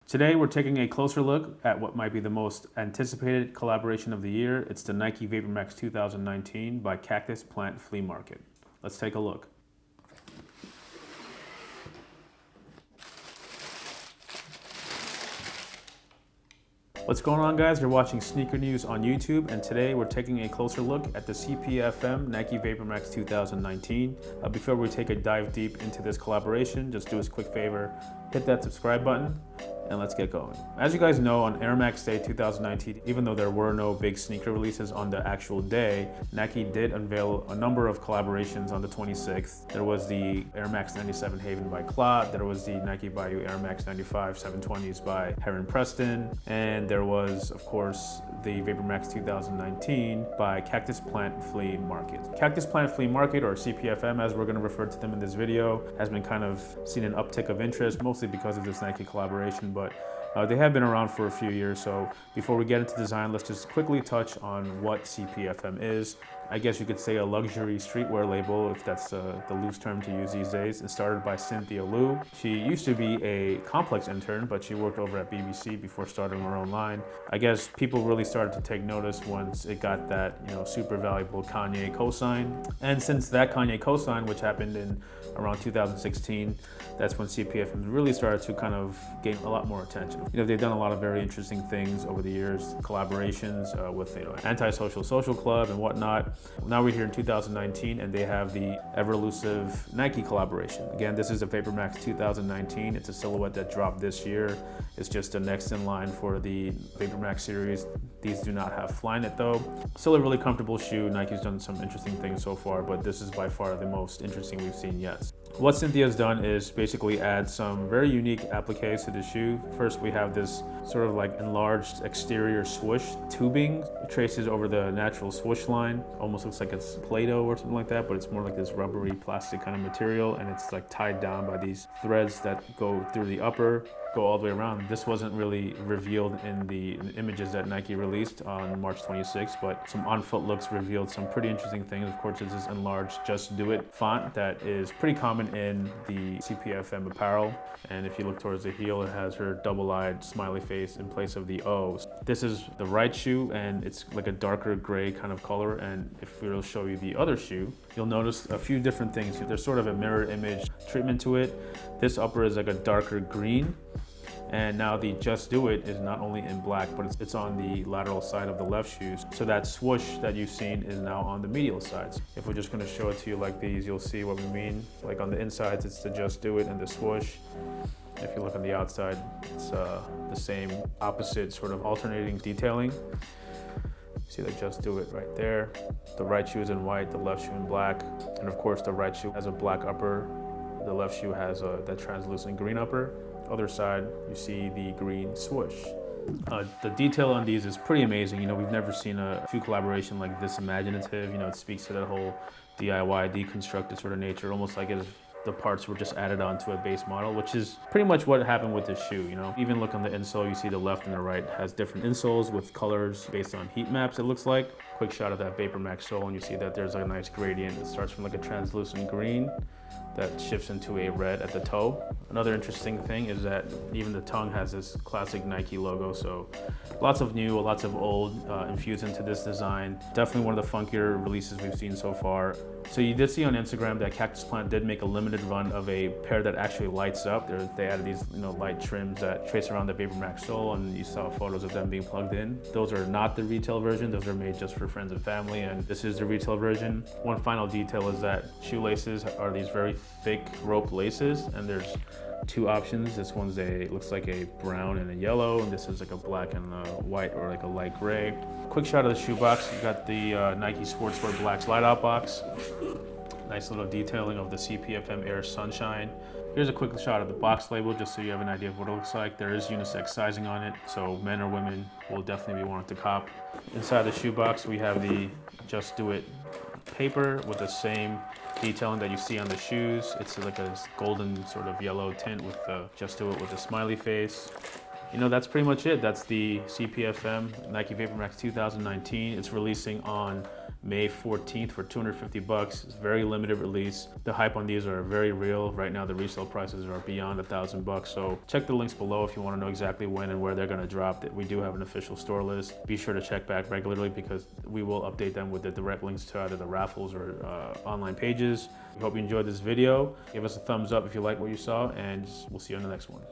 Today we're taking a closer look at what might be the most anticipated collaboration of the year. It's the Nike Vapormax 2019 by Cactus Plant Flea Market. Let's take a look. What's going on, guys? You're watching Sneaker News on YouTube, and today we're taking a closer look at the CPFM Nike Vapormax 2019. Before we take a dive deep into this collaboration, just do us a quick favor, hit that subscribe button, and let's get going. As you guys know, on Air Max Day 2019, even though there were no big sneaker releases on the actual day, Nike did unveil a number of collaborations on the 26th. There was the Air Max 97 Haven by Clot, there was the Nike Bayou Air Max 95 720s by Heron Preston, and there was, of course, the Vapormax 2019 by Cactus Plant Flea Market. Cactus Plant Flea Market, or CPFM as we're going to refer to them in this video, has been kind of seen an uptick of interest, mostly because of this Nike collaboration, but they have been around for a few years. So before we get into design, let's just quickly touch on what CPFM is. I guess you could say a luxury streetwear label, if that's the loose term to use these days. It started by Cynthia Liu. She used to be a Complex intern, but she worked over at BBC before starting her own line. I guess people really started to take notice once it got that, super valuable Kanye cosign. And since that Kanye cosign, which happened in around 2016, that's when CPFM really started to kind of gain a lot more attention. They've done a lot of very interesting things over the years, collaborations with Antisocial Social Club and whatnot. Now we're here in 2019 and they have the ever-elusive Nike collaboration. Again, this is a Vapormax 2019. It's a silhouette that dropped this year. It's just the next in line for the Vapormax series. These do not have Flyknit though. Still a really comfortable shoe. Nike's done some interesting things so far, but this is by far the most interesting we've seen yet. What Cynthia's done is basically add some very unique appliques to the shoe. First, we have this sort of like enlarged exterior swoosh tubing. It traces over the natural swoosh line. Almost looks like it's Play-Doh or something like that, but it's more like this rubbery plastic kind of material, and it's like tied down by these threads that go through the upper, go all the way around. This wasn't really revealed in the images that Nike released on March 26th, but some on-foot looks revealed some pretty interesting things. Of course, it's this enlarged Just Do It font that is pretty common in the CPFM apparel. And if you look towards the heel, it has her double-eyed smiley face in place of the O. This is the right shoe, and it's like a darker gray kind of color. And if we'll show you the other shoe, you'll notice a few different things. There's sort of a mirror image treatment to it. This upper is like a darker green. And now the Just Do It is not only in black, but it's on the lateral side of the left shoes. So that swoosh that you've seen is now on the medial sides. If we're just gonna show it to you like these, you'll see what we mean. Like on the insides, it's the Just Do It and the swoosh. If you look on the outside, it's the same opposite sort of alternating detailing. See the Just Do It right there. The right shoe is in white, the left shoe in black. And of course, the right shoe has a black upper. The left shoe has that translucent green upper. Other side, you see the green swoosh. The detail on these is pretty amazing. We've never seen a shoe collaboration like this imaginative. It speaks to that whole DIY, deconstructed sort of nature, almost like as the parts were just added onto a base model, which is pretty much what happened with this shoe. Even look on the insole, you see the left and the right has different insoles with colors based on heat maps, it looks like. Quick shot of that Vapormax sole, and you see that there's a nice gradient. It starts from like a translucent green that shifts into a red at the toe. Another interesting thing is that even the tongue has this classic Nike logo, so lots of new, lots of old infused into this design. Definitely one of the funkier releases we've seen so far. So you did see on Instagram that Cactus Plant did make a limited run of a pair that actually lights up. They added these light trims that trace around the Vapormax sole, and you saw photos of them being plugged in. Those are not the retail version. Those are made just for friends and family, and this is the retail version. One final detail is that shoelaces are these very thick rope laces, and there's two options. This one's looks like a brown and a yellow, and this is like a black and a white or like a light gray. Quick shot of the shoebox. You got the Nike Sportswear Black slide-out box. Nice little detailing of the CPFM Air Sunshine. Here's a quick shot of the box label, just so you have an idea of what it looks like. There is unisex sizing on it, so men or women will definitely be wanting to cop. Inside the shoebox, we have the Just Do It paper with the same detailing that you see on the shoes. It's like a golden sort of yellow tint with the Just Do It with the smiley face. That's pretty much it. That's the CPFM Nike Vapormax 2019. It's releasing on May 14th for 250 bucks. It's a very limited release. The hype on these are very real. Right now the resale prices are beyond $1,000, so check the links below if you want to know exactly when and where they're going to drop. We do have an official store list. Be sure to check back regularly because we will update them with the direct links to either the raffles or online pages. We hope you enjoyed this video. Give us a thumbs up if you like what you saw, and we'll see you on the next one.